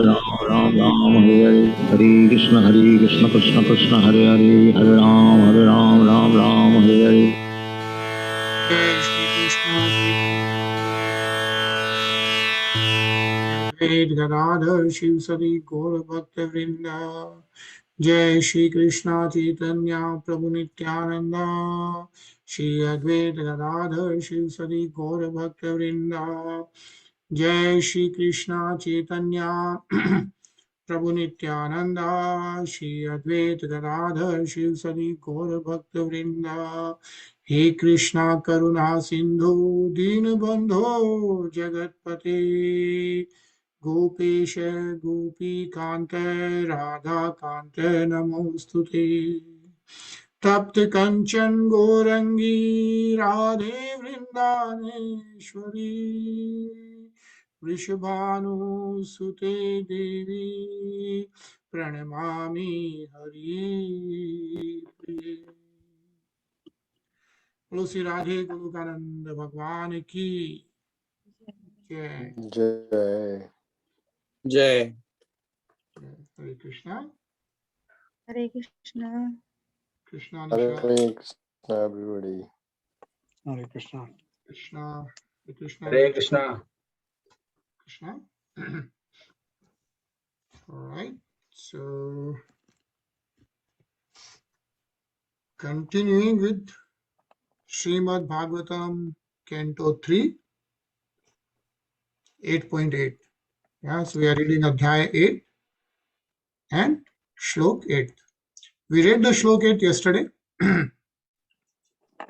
Ram Ram Hare Krishna Krishna Krishna Hare Hare Hare Ram Ram Ram Hare Hare. Jai Shri Krishna Advaita Gadadhar Shivsari Gaura Bhakta Vrinda. Jai Shri Krishna Chaitanya Prabhu Nityananda. Shri Advaita Gadadhar Shivsari Gaura Bhakta Vrinda. Jai Shri Krishna Chaitanya Prabhu Nityananda. Shri Advaita Gadadhar Shivsari Gaura Bhakta Vrinda. हे कृष्णा करुणा सिंधु दीनबंधो जगतपते गोपेश गोपीकांत राधा कांत नमोस्तुते तप्त कंचन गौरंगी राधे वृंदावनेश्वरी वृषभानुसुते देवी प्रणमामि हरि बोलो श्री राधे गोलोकानंद भगवान की जय जय जय हरे कृष्णा हरे Krishna Krishna Hare Nisha Krishna everybody. Hare Krishna Krishna Krishna Hare Krishna Krishna all right so continuing with Srimad Bhagavatam Canto 3 8.8 yeah so we are reading Adhyaya 8 and Shlok 8 we read the Shlok 8 yesterday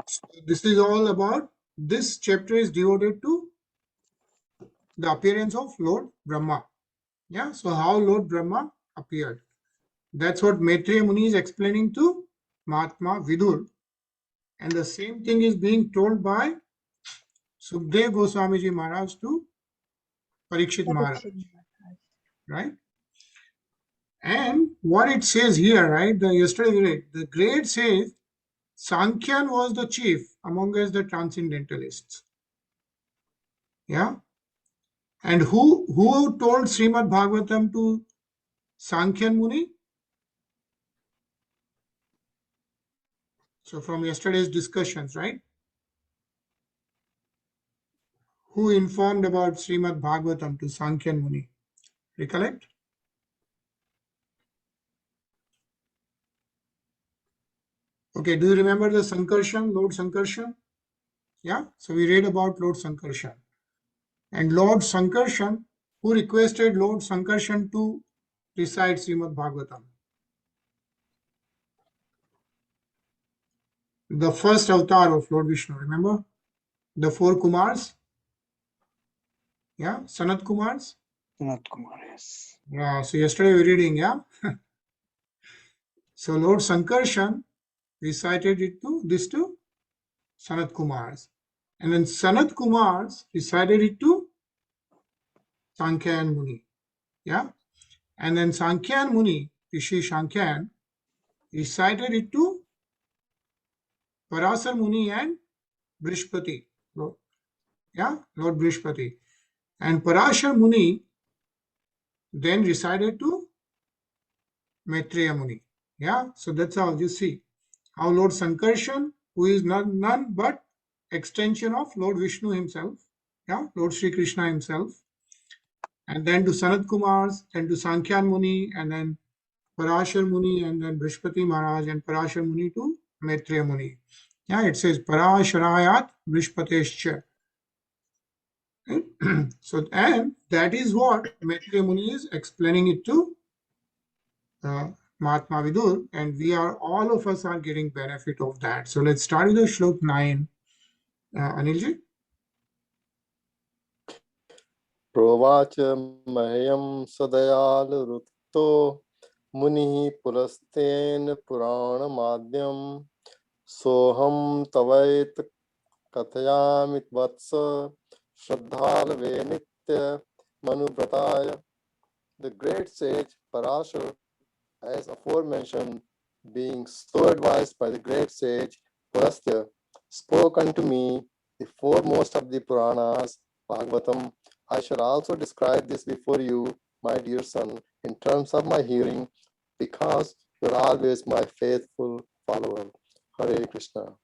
so this is all about this chapter is devoted to the appearance of Lord Brahma. Yeah, so how Lord Brahma appeared. That's what Maitreya Muni is explaining to Mahatma Vidur. And the same thing is being told by Sukhdev Goswamiji Maharaj to Parikshit Maharaj. Right? And what it says here, right? Yesterday we read, the grade says Sankhyan was the chief amongst the transcendentalists. Yeah. And who told Srimad Bhagavatam to Sankhyan Muni? So from yesterday's discussions, right? Who informed about Srimad Bhagavatam to Sankhyan Muni? Recollect? Okay, do you remember the Sankarshan, Lord Sankarshan? Yeah, so we read about Lord Sankarshan. And Lord Sankarshan, who requested Lord Sankarshan to recite Srimad Bhagavatam? The first avatar of Lord Vishnu, remember? The four Kumars? Yeah, Sanat Kumars? Sanat Kumar yes Yeah, so yesterday we were reading, yeah? So Lord Sankarshan recited this to Sanat Kumars. And then Sanat Kumars recited it to Sankhyan Muni. Yeah. And then Sankhyan Muni, Rishi Sankhyan, recited it to Parasar Muni and Brishpati. Yeah, Lord Brishpati. And Parashar Muni then recited to Maitreya Muni. Yeah, so that's how you see how Lord Sankarshan, who is none but extension of Lord Vishnu himself, yeah, Lord Sri Krishna himself, and then to Sanat Kumars, then to Sankhyan Muni, and then Parashar Muni, and then Brishpati Maharaj, and Parashar Muni to Maitreya Muni. Yeah, it says Parasharayat Brishpatescha. So, and that is what Maitreya Muni is explaining it to Mahatma Vidur, and we are all of us are getting benefit of that. So let's start with the Shlok 9. Anilji? प्रोवाच मह्यं सदयालुरुक्तो मुनिः पुलस्तेन पुराणमाद्यं सोऽहं तवैत कथयामि वत्स श्रद्धालवे नित्यमनुव्रताय. The great sage Parashar, as aforementioned, being so advised by the great sage Purastya, spoke unto me the foremost of the Puranas, Bhagavatam. I shall also describe this before you my dear son, in terms of my hearing, because you're always my faithful follower. Hare Krishna.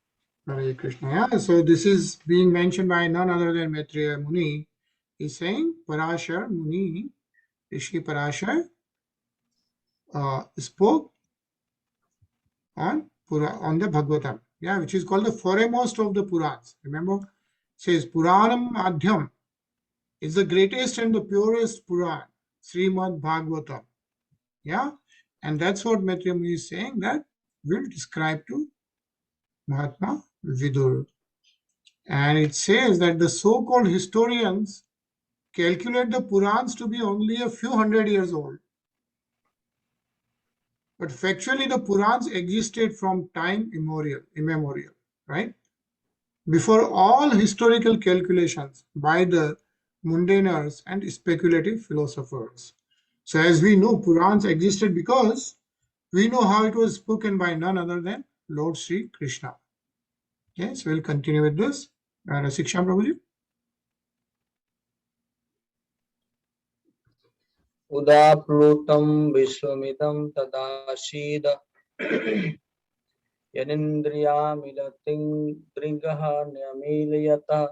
Hare Krishna. Yeah, so this is being mentioned by none other than Maitreya Muni. He's saying Parashar Muni, Rishi Parashar, spoke on the Bhagavatam, yeah, which is called the foremost of the Purans. Remember, it says Puranam Madhyam is the greatest and the purest Puran, Srimad Bhagavatam. Yeah, and that's what Maitreya Muni is saying, that will describe to Mahatma Vidur. And it says that the so-called historians calculate the Purans to be only a few hundred years old. But factually, the Purans existed from time immemorial, right? Before all historical calculations by the mundaners and speculative philosophers. So as we know, Purans existed because we know how it was spoken by none other than Lord Sri Krishna. Okay, so we'll continue with this. Siksha Prabhuji. उदाप्लुतं विश्वमिदं तदासीद यनिन्द्रियामिलतिङ्गः न्यमीलयतः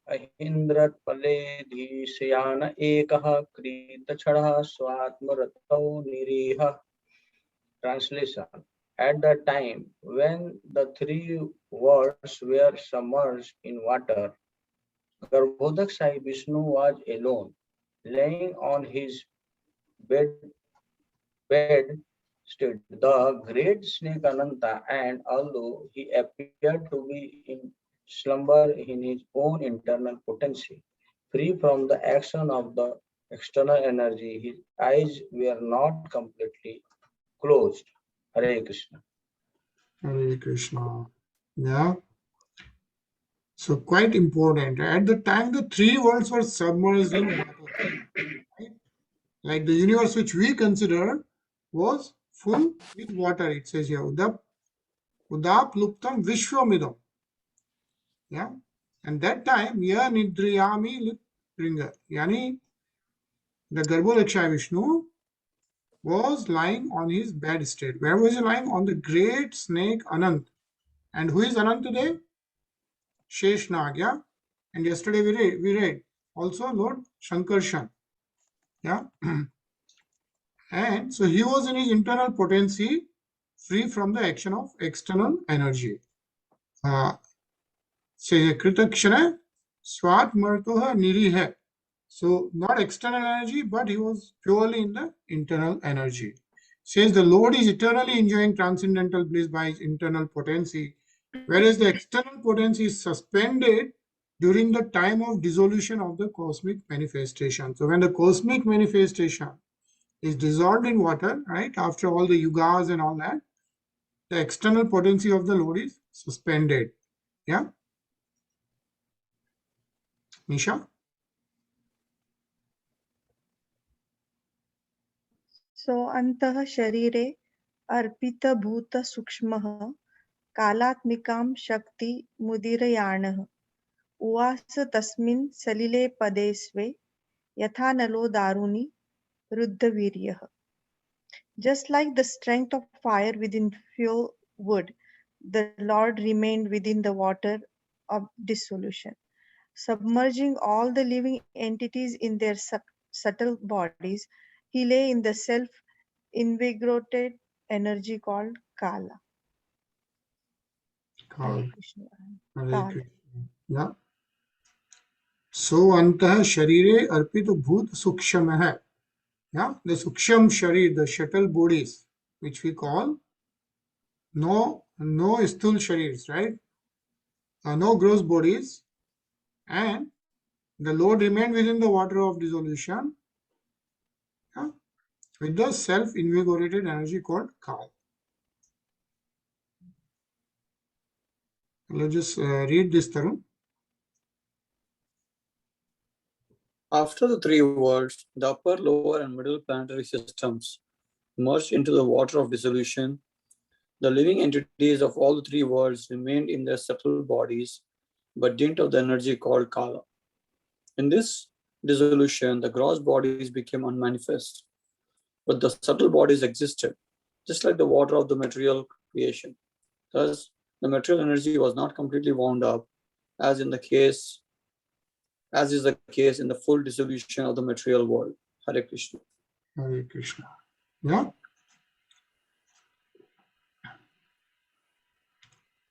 अहीन्द्रत्पलेधीशयान एकः क्रीतच्छडः स्वात्मरतौ निरीहः. Translation. At the time when the three worlds were submerged in water, Garbhodak Sai Vishnu was alone, laying on his bed stood the great snake Ananta, and although he appeared to be in slumber in his own internal potency, free from the action of the external energy, his eyes were not completely closed. Hare Krishna. Hare Krishna. Yeah. So quite important. At the time, the three worlds were submerged in water. Right? Like the universe which we consider was full with water. It says here, Udap Luptam Vishwamidam. Yeah. And that time, Ya Nidriyami Litringa. Yani, the Garbhodaksha Vishnu was lying on his bed state. Where was he lying? On the great snake Anant. And who is Anant today? Sheshnag, yeah. And yesterday we read also Lord Shankarshan. Yeah. And so he was in his internal potency, free from the action of external energy. Kritakshana Swat Martoha Niriha. So not external energy, but he was purely in the internal energy. Says the Lord is eternally enjoying transcendental bliss by his internal potency, whereas the external potency is suspended during the time of dissolution of the cosmic manifestation. So when the cosmic manifestation is dissolved in water, right, after all the yugas and all that, the external potency of the Lord is suspended. Yeah. Nisha? So antah sharire arpita bhuta sukshmah कालात्मिकां शक्ति मुदीरयाणः उवास तस्मिन् सलिले पदे स्वे यथा नलो दारुणि रुद्धवीर्यः. Just like the strength of fire within fuel wood, the Lord remained within the water of dissolution, submerging all the living entities in their subtle bodies. He lay in the self-invigorated energy called Kala. Hare Krishna. Hare Krishna. Yeah. So antah sharire arpita bhut sukshmah. Yeah, the suksham sharir, the shuttle bodies, which we call no sthul sharirs, right? No gross bodies, and the Lord remained within the water of dissolution, yeah, with the self-invigorated energy called Kal. Let's just read this, Tarun. After the three worlds, the upper, lower, and middle planetary systems merged into the water of dissolution, the living entities of all the three worlds remained in their subtle bodies, but dint of the energy called Kala. In this, dissolution, the gross bodies became unmanifest, but the subtle bodies existed, just like the water of the material creation. Thus, the material energy was not completely wound up, as is the case in the full dissolution of the material world. Hare Krishna. Hare Krishna. Yeah.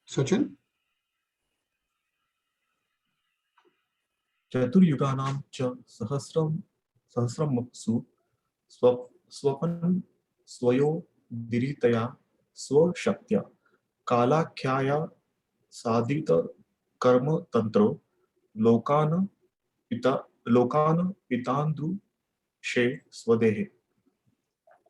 Sachin? चतुर्युगानां च सहस्रमप्सु स्वपन् स्वयो दिरितया स्वशक्त्या कालाख्याया साधित कर्म तंत्रो लोकान पितान्द्रुषे स्वदेहे.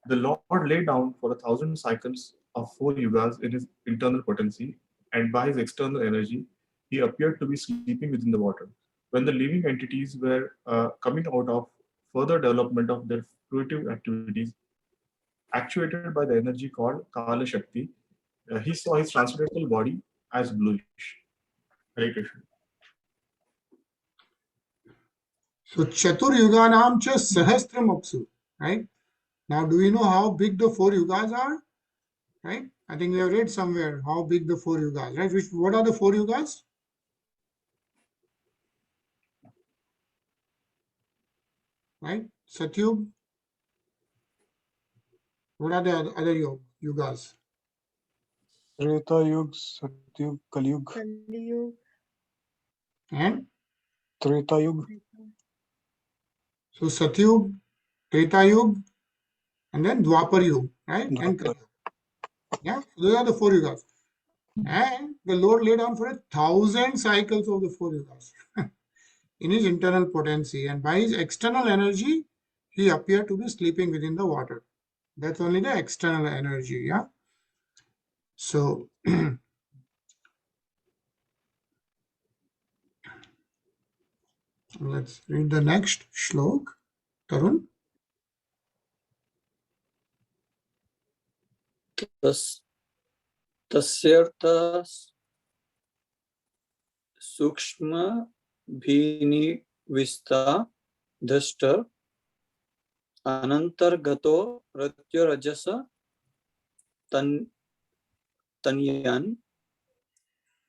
The Lord laid down for 1,000 cycles of 4 yugas in his internal potency, and by his external energy, he appeared to be sleeping within the water. When the living entities were coming out of further development of their fruitive activities, actuated by the energy called Kala Shakti, he saw his transcendental body as bluish. Hare Krishna. So Chatur Yuganam cha Sahasram Apsu, right? Now, do you know how big the 4 yugas are? Right? I think we have read somewhere how big the 4 yugas, right? What are the 4 yugas? Right? Satyug. What are the other yugas? Treta Yug, Satyug, Kali Yug. Kaliyug, And Treta Yug. so Satyug, Treta Yug, and then Dwapar Yug, right? And Kali Yug. Yeah, so those are the 4 yugas. And the Lord laid down for 1,000 cycles of the 4 yugas in his internal potency, and by his external energy, he appeared to be sleeping within the water. That's only the external energy, yeah. So let's read the next shlok. Tarun. Tasyarthas sukshma bhini vista dhashta anantargato ratya rajasa tanyan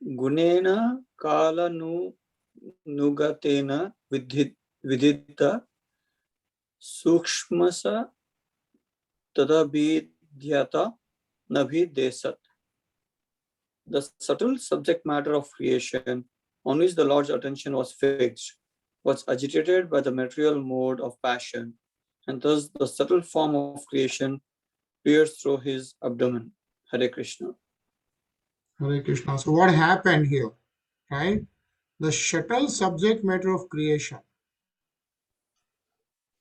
gunena kala nugatena vidita sukshmasa tadabhidyata nabhidesat. The subtle subject matter of creation on which the Lord's attention was fixed was agitated by the material mode of passion, and thus the subtle form of creation pierced through his abdomen. Hare Krishna. Hare Krishna. So what happened here, right? The subtle subject matter of creation,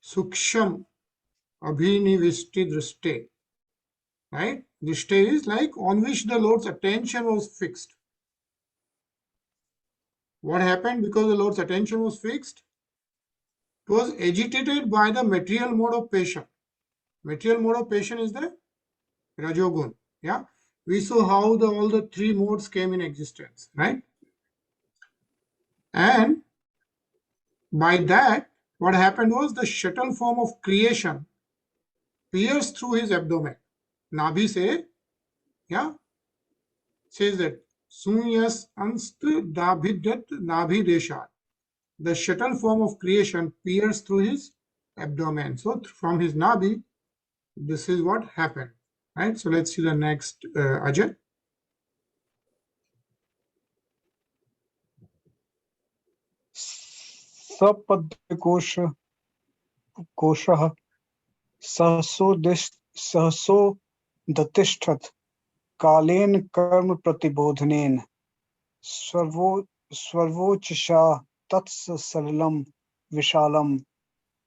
suksham abhinivishti drishte, right? Drishte is like on which the Lord's attention was fixed. What happened because the Lord's attention was fixed? It was agitated by the material mode of passion. Material mode of passion is the Rajogun. Yeah, we saw how all the 3 modes came in existence, right? And by that, what happened was the subtle form of creation pierced through his abdomen. Nabhi say, yeah, says that Sunyas Anst Nabhidat Nabhideshat. The subtle form of creation pierced through his abdomen. So from his Nabhi, this is what happened. Right? So let's see the next Ajay. Sapadkosh Koshah Sahso Datishtat Kalen Karma Pratibodhanen Swarvochisha Tats Saralam Vishalam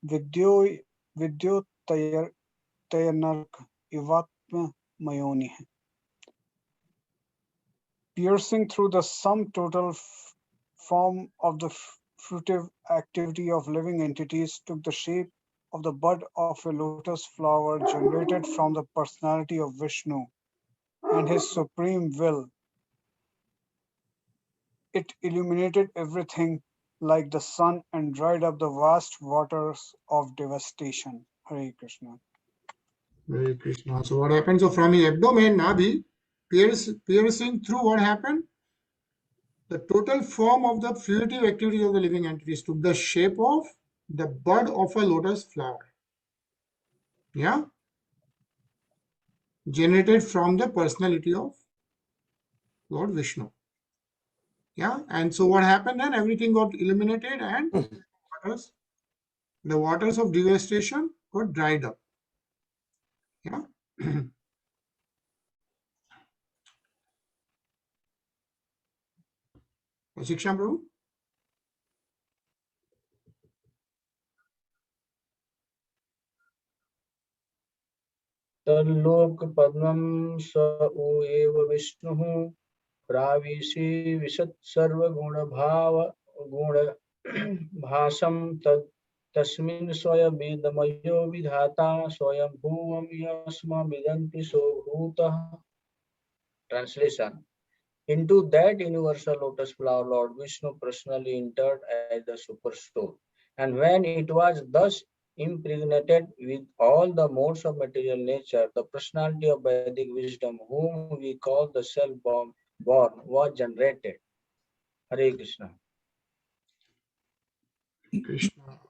Vidyo Tayanark Ivatma Mayoni. Piercing through the sum total form of the fruitive activity of living entities took the shape of the bud of a lotus flower generated from the personality of Vishnu and his supreme will. It illuminated everything like the sun and dried up the vast waters of devastation. Hare Krishna. Hare Krishna. So what happens? So from his abdomen, Nabhi, piercing through, what happened? The total form of the fruitive activities of the living entities took the shape of the bud of a lotus flower. Yeah. Generated from the personality of Lord Vishnu. Yeah. And so what happened then? Everything got eliminated and the waters of devastation got dried up. Yeah. Shiksham Prabhu? तल्लोक पद्मं स उ एव विष्णुः प्राविशि विशत् सर्वगुणभाव गुण भासं तस्मिन् स्वयमेदमयो विधाता स्वयंभुवं यस्मविदन्ति सोऽभूतः. Translation. Into that universal lotus flower, Lord Vishnu personally entered as the super soul. And when it was thus impregnated with all the modes of material nature, the personality of Vedic wisdom, whom we call the self-born, was generated. Hare Krishna. Krishna.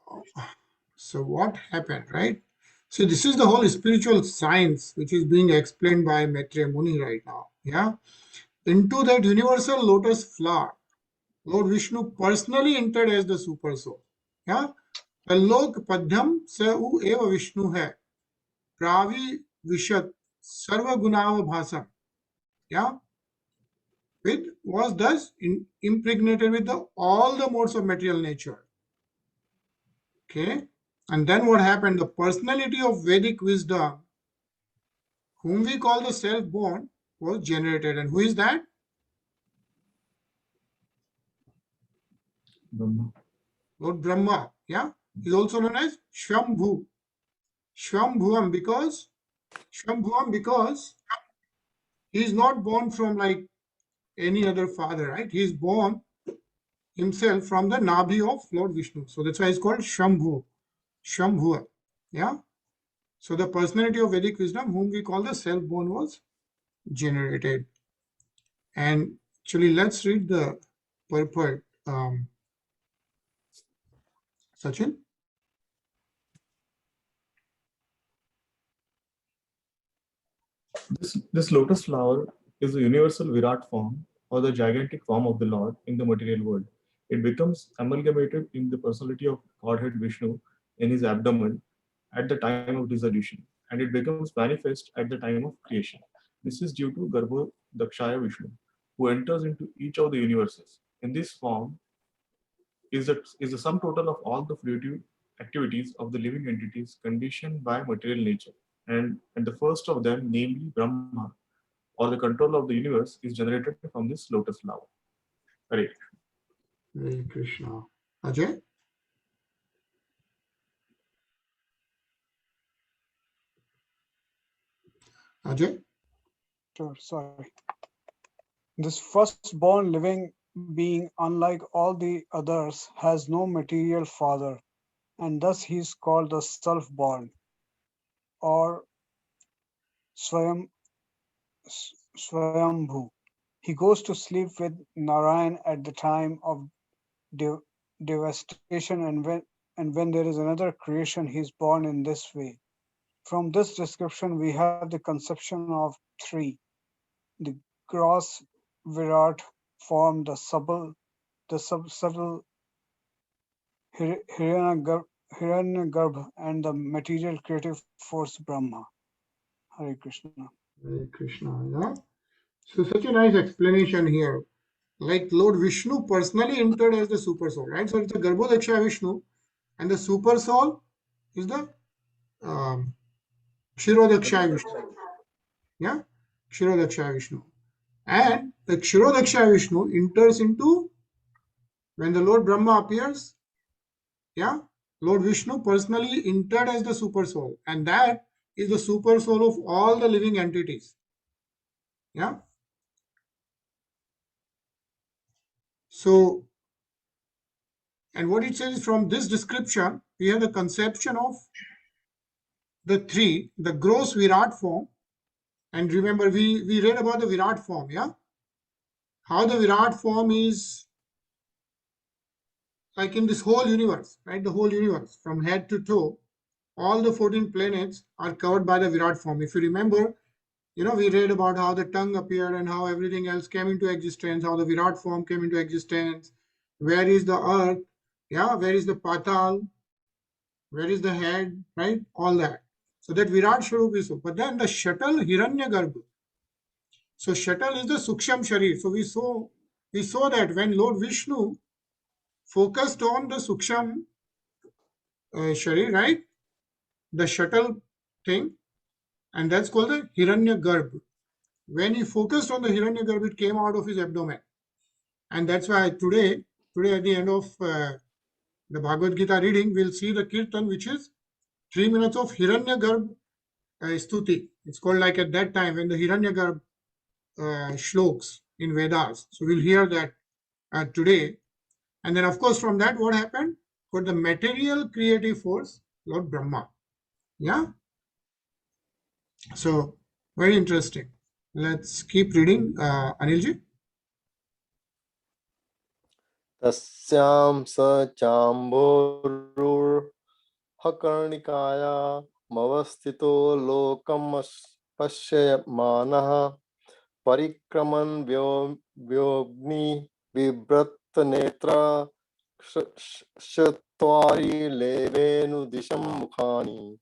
So what happened, right? So this is the whole spiritual science which is being explained by Maitreya Muni right now. Yeah. Into that universal lotus flower, Lord Vishnu personally entered as the super soul. Yeah. Lok padhyam sa u eva Vishnu hai. Pravi vishat sarva gunav bhasam. Yeah. It was thus impregnated with all the modes of material nature. Okay. And then what happened? The personality of Vedic wisdom, whom we call the self-born, was generated. And who is that? Brahma. Lord Brahma. Yeah. He's also known as Shambhu. Shambhuam because he is not born from like any other father, right? He is born himself from the Nabhi of Lord Vishnu. So that's why he's called Shambhu. Shambhua. Yeah. So the personality of Vedic wisdom, whom we call the self-born, was generated. And actually, let's read the purport. Sachin? This lotus flower is the universal Virat form or the gigantic form of the Lord in the material world. It becomes amalgamated in the personality of Godhead Vishnu in his abdomen at the time of dissolution, and it becomes manifest at the time of creation. This is due to Garbho Dakshaya Vishnu, who enters into each of the universes. In this form is the sum total of all the fruitive activities of the living entities conditioned by material nature. And the first of them, namely Brahma, or the control of the universe, is generated from this lotus flower. Hare Hare Krishna. Ajay? Ajay? Sure, sorry. This firstborn living being, unlike all the others, has no material father, and thus he is called the self-born or Swayambhu. He goes to sleep with Narayan at the time of devastation, and when there is another creation, he is born in this way. From this description, we have the conception of three: the gross Virat form, the subtle Hiranyagarbha, and the material creative force Brahma. Hare Krishna. Hare Krishna. Yeah. So such a nice explanation here. Like Lord Vishnu personally entered as the super soul, right? So it's the Garbhodakshaya Vishnu, and the super soul is the Kshirodakshaya Vishnu. Yeah, Kshirodakshaya Vishnu. And the Kshirodakshaya Vishnu enters into, when the Lord Brahma appears, yeah, Lord Vishnu personally entered as the super soul, and that is the super soul of all the living entities. Yeah. So And what it says is, from this description, we have the conception of the three, the gross Virat form. And remember, we read about the Virat form, yeah? How the Virat form is like in this whole universe, right? The whole universe, from head to toe, all the 14 planets are covered by the Virat form. If you remember, we read about how the tongue appeared and how everything else came into existence, how the Virat form came into existence. Where is the earth? Yeah, where is the Patal? Where is the head? Right? All that. So that Virat Swarup is so. But then the shuttle Hiranyagarbha. So shuttle is the Suksham Sharir. So we saw that when Lord Vishnu focused on the Suksham Sharir, right? The shuttle thing, and that's called the Hiranyagarbha. When he focused on the Hiranyagarbha, it came out of his abdomen. And that's why today at the end of the Bhagavad Gita reading, we'll see the Kirtan, which is 3 minutes of Hiranyagarbha Stuti. It's called like at that time when the Hiranyagarbha shloks in Vedas. So we'll hear that today. And then, of course, from that, what happened? For the material creative force, Lord Brahma. Yeah. So very interesting. Let's keep reading. Anilji. Tasyam sa chambor mavastito lokam pashyamanaha parikraman vyogni vibrat netra shatwari levenu disham mukhani.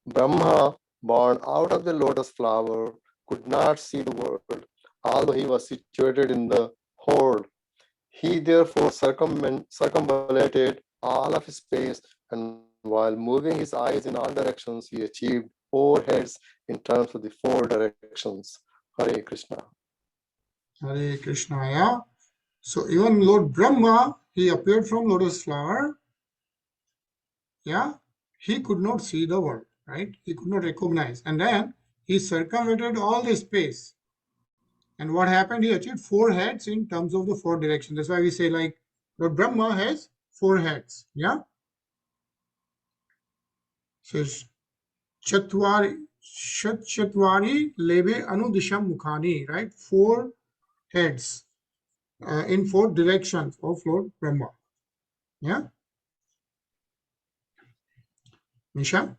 Brahma, born out of the lotus flower, could not see the world, although he was situated in the hold. He therefore circumambulated all of his space, and while moving his eyes in all directions, he achieved 4 heads in terms of the 4 directions. Hare Krishna. Hare Krishna. Yeah. So even Lord Brahma, he appeared from lotus flower. Yeah. He could not see the world, right? He could not recognize. And then he circumvented all the space. And what happened? He achieved 4 heads in terms of the 4 directions. That's why we say like Lord Brahma has 4 heads. Yeah. So Chatwari Leve Anudisham Mukhani, right? 4 heads in 4 directions of Lord Brahma. Yeah. Nisha?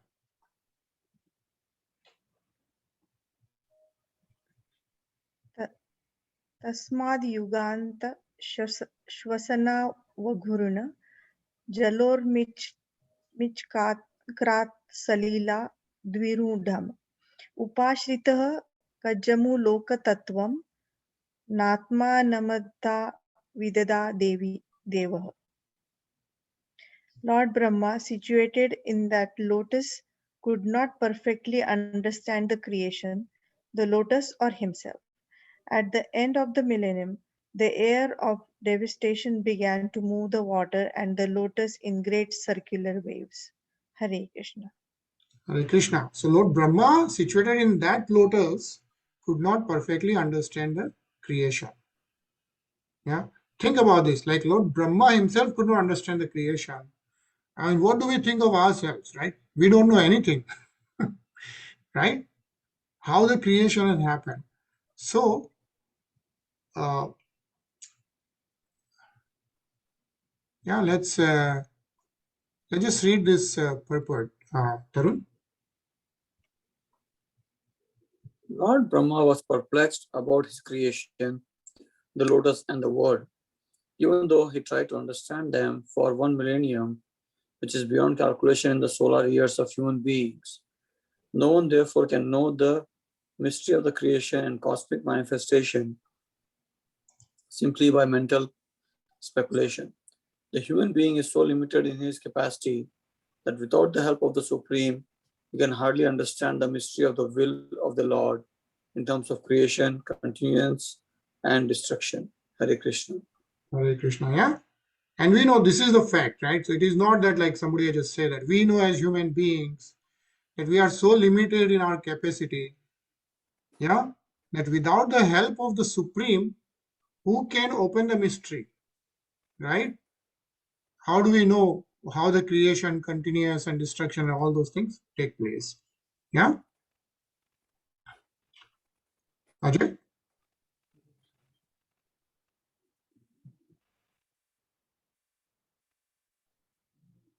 तस्माद् युगान्त श्वसनावघुर्न जलोर्मिच्कात् सलिला द्विरूढम् उपाश्रितः कज्जमुलोकतत्त्वं नात्मानमद्धा विददा देवः. Lord Brahma, situated in that lotus, could not perfectly understand the creation, the lotus or himself. At the end of the millennium, the air of devastation began to move the water and the lotus in great circular waves. Hare Krishna. Hare Krishna. So Lord Brahma, situated in that lotus, could not perfectly understand the creation. Yeah. Think about this. Like Lord Brahma himself could not understand the creation. And what do we think of ourselves, right? We don't know anything, right? How the creation has happened. So, yeah, let's just read this purport, Tarun. Lord Brahma was perplexed about his creation, the lotus and the world. Even though he tried to understand them for 1 millennium, which is beyond calculation in the solar years of human beings, no one therefore can know the mystery of the creation and cosmic manifestation simply by mental speculation. The human being is so limited in his capacity that without the help of the Supreme, he can hardly understand the mystery of the will of the Lord in terms of creation, continuance, and destruction. Hare Krishna. Hare Krishna, yeah. And we know this is the fact, right? So it is not that like somebody just said that. We know as human beings that we are so limited in our capacity, yeah, that without the help of the Supreme, who can open the mystery, right? how do we know how the creation, continuous and destruction and all those things take place? Yeah. Ajay?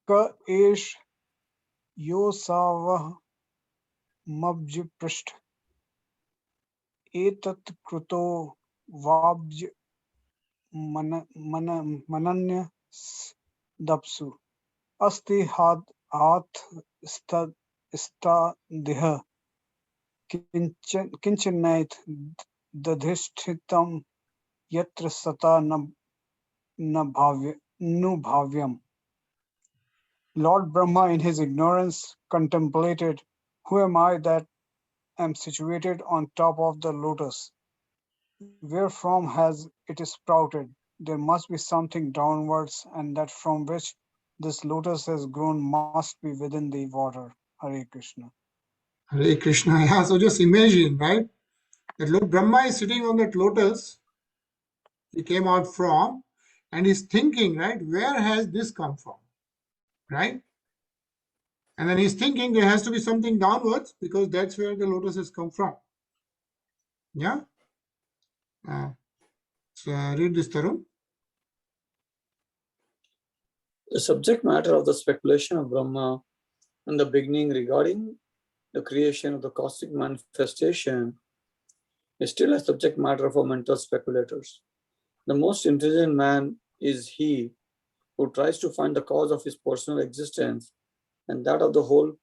क एष योऽसावः मब्जपृष्ठ एतत् कृतो वाब्ज मनन्य दप्सु अस्ति हाथ स्तादिह किंचनैत दधिष्ठितं यत्र सता न भाव्यम. Lord Brahma, in his ignorance, contemplated, who am I that am situated on top of the lotus? Wherefrom has it sprouted? There must be something downwards, and that from which this lotus has grown must be within the water. Hare Krishna. Hare Krishna. Yeah, so just imagine, right? That Lord Brahma is sitting on that lotus he came out from, and he's thinking, right, where has this come from? Right? And then he's thinking there has to be something downwards because that's where the lotus has come from. Yeah? So read this, Tarun. The subject matter of the speculation of Brahma in the beginning regarding the creation of the cosmic manifestation is still a subject matter for mental speculators. The most intelligent man is he who tries to find the cause of his personal existence and that of the whole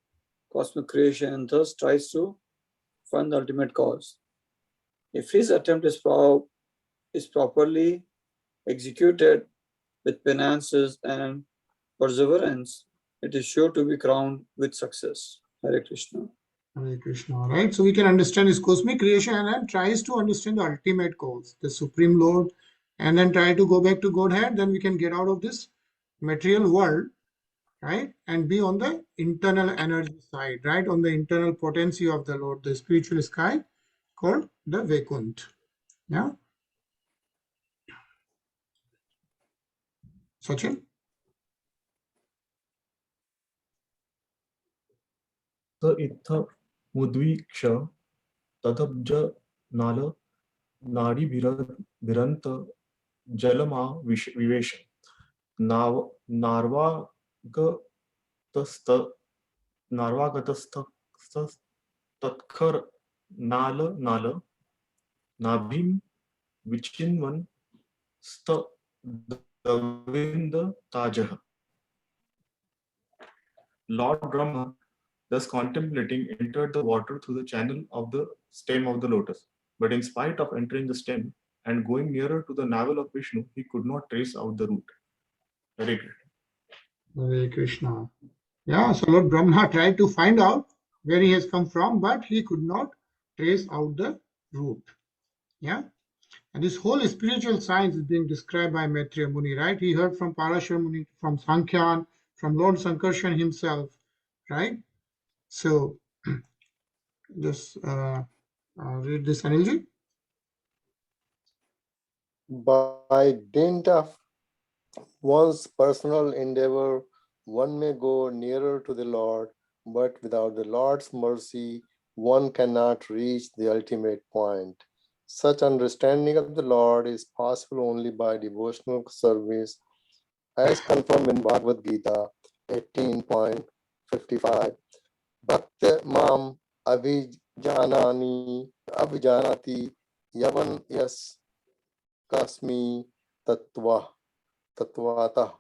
cosmic creation, and thus tries to find the ultimate cause. If his attempt is properly executed with penances and perseverance, it is sure to be crowned with success. Hare Krishna. Hare Krishna. Right? So we can understand his cosmic creation and then tries to understand the ultimate cause, the Supreme Lord, and then try to go back to Godhead. Then we can get out of this material world, right? And be on the internal energy side, right? On the internal potency of the Lord, the spiritual sky called the Vaikunt. Yeah. Sachin? स इत्थ मुद्वीक्ष तदब्ज नाल नाडीभिरन्त जलमा विवेश नार्वागतस्तत्खर नाल नाभिं विचिन्वन् स्तदविन्द ताजः. Lord Brahma, thus contemplating, entered the water through the channel of the stem of the lotus. But in spite of entering the stem and going nearer to the navel of Vishnu, he could not trace out the root. Hare Krishna. Hare Krishna. Yeah, so Lord Brahma tried to find out where he has come from, but he could not trace out the root. Yeah. And this whole spiritual science is being described by Maitreya Muni, right? He heard from Parashar Muni, from Sankhyan, from Lord Sankarshan himself, right? So just read this, Anilji. By dint of one's personal endeavor, one may go nearer to the Lord, but without the Lord's mercy, one cannot reach the ultimate point. Such understanding of the Lord is possible only by devotional service, as confirmed in Bhagavad Gita 18.55. Bhakti mam abhijanati yavan yas kasmi tattvata.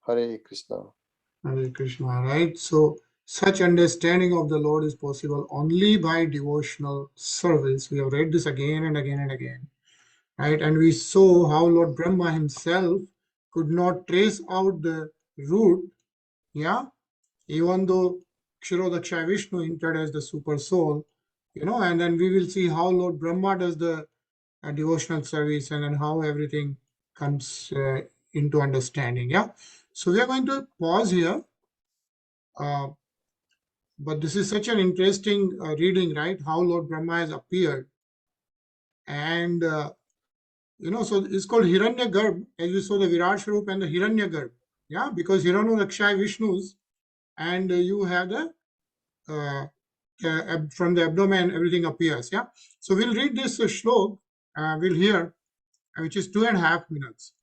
Hare Krishna. Hare Krishna, right? So such understanding of the Lord is possible only by devotional service. We have read this again and again and again, right? And we saw how Lord Brahma himself could not trace out the root, yeah, even though Kshirodaksha Vishnu entered as the super soul, and then we will see how Lord Brahma does the devotional service and then how everything comes into understanding. Yeah. So we are going to pause here. But this is such an interesting reading, right? How Lord Brahma has appeared. And, so it's called Hiranyagarbh, as we saw the Virat Swarup and the Hiranyagarbh. Yeah, because Hiranyakshai Vishnus, and you have the from the abdomen everything appears. Yeah, so we'll read this shlok. We'll hear, which is 2.5 minutes.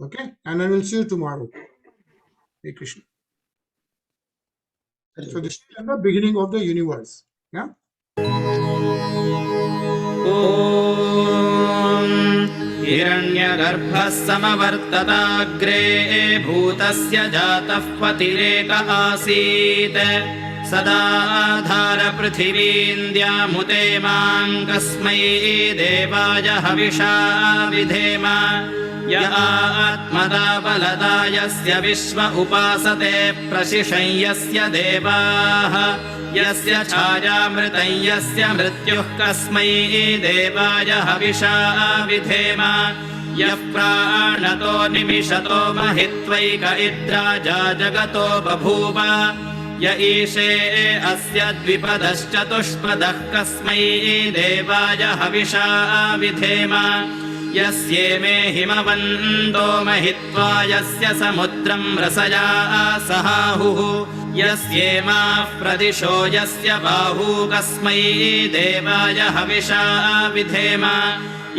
Okay, and then we'll see you tomorrow. Hare Krishna. So this is the beginning of the universe. Yeah. हिरण्यगर्भः समवर्तताग्रे भूतस्य जातः पतिरेक आसीत् सदाधार पृथिवीन्द्यामुते मां कस्मै देवाय हविषा विधेम य आत्मदा बलदा यस्य विश्व उपासते प्रशिशं यस्य देवाः यस्य छायामृतं यस्य मृत्युः कस्मै देवाय हविषा विधेम यः प्राणतो निमिषतो महित्वैक इद्राजा जगतो बभूव य ईशे अस्य द्विपदश्चतुष्पदः कस्मै देवाय हविषा विधेम यस्येमे हिमवन्तो महित्वा यस्य समुद्रं रसया सहाहुः यस्येमाः प्रदिशो यस्य बाहू कस्मै देवाय हविषा विधेम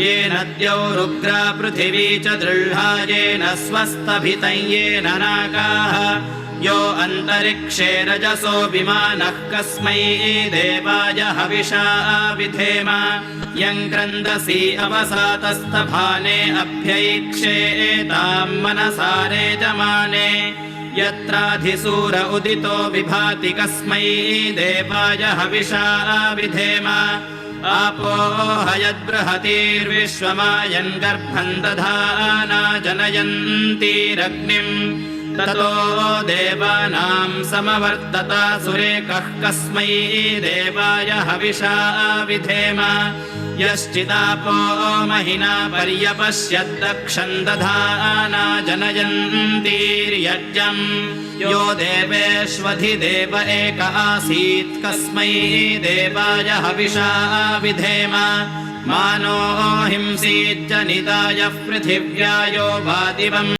येन द्यौरुग्रा पृथिवी च दृढा येन स्वस्तभितं येन नागाः यो अन्तरिक्षे रजसो विमानः कस्मै देवाय हविषा विधेम यं क्रन्दसि अवसातस्तभाने अभ्यैक्षे तां मनसारे जमाने यत्राधिसूर उदितो विभाति कस्मै देवाय हविषा विधेम आपो हयद्बृहतीर्विश्वमायन् गर्भं दधाना जनयन्तीरग्निम् ततो देवानां समवर्तता सुरेकः कस्मै देवाय हविषा विधेम यश्चिदापो महिना पर्यपश्यद्दक्षं दधाना जनयन्तीर्यज्ञम् यो देवेष्वधिदेव एक आसीत् कस्मै देवाय हविषा विधेम मानो हिंसीज्जनिताय पृथिव्या यो वादिवम्